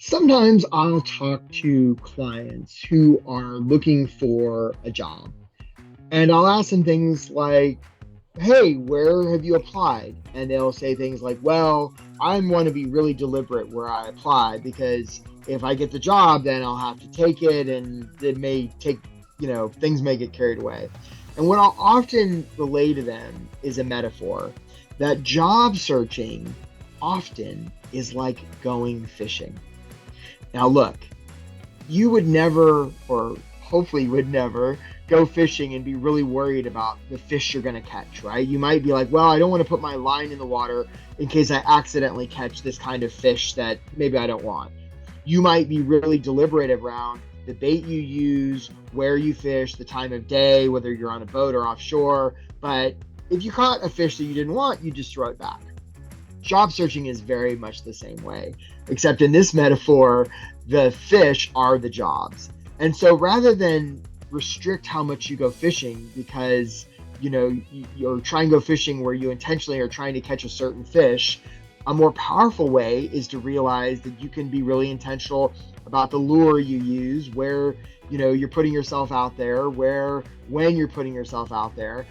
Sometimes I'll talk to clients who are looking for a job, and I'll ask them things like, "Hey, where have you applied?" And they'll say things like, "Well, I want to be really deliberate where I apply because if I get the job, then I'll have to take it, and it may take, things may get carried away." And what I'll often relay to them is a metaphor that job searching often is like going fishing. Now, look, you would never, or hopefully you would never, go fishing and be really worried about the fish you're going to catch, right? You might be like, well, I don't want to put my line in the water in case I accidentally catch this kind of fish that maybe I don't want. You might be really deliberate around the bait you use, where you fish, the time of day, whether you're on a boat or offshore. But if you caught a fish that you didn't want, you just throw it back. Job searching is very much the same way, except in this metaphor, the fish are the jobs. And so rather than restrict how much you go fishing because you're trying to go fishing where you intentionally are trying to catch a certain fish, a more powerful way is to realize that you can be really intentional about the lure you use, where you're putting yourself out there, where when you're putting yourself out there,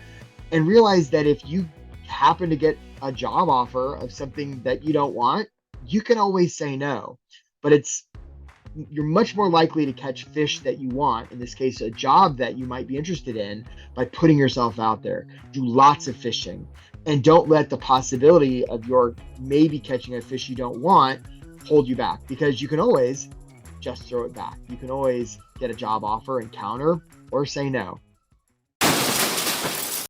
and realize that if you happen to get a job offer of something that you don't want, you can always say no. But you're much more likely to catch fish that you want, in this case, a job that you might be interested in, by putting yourself out there. Do lots of fishing and don't let the possibility of your maybe catching a fish you don't want hold you back, because you can always just throw it back. You can always get a job offer and counter or say no.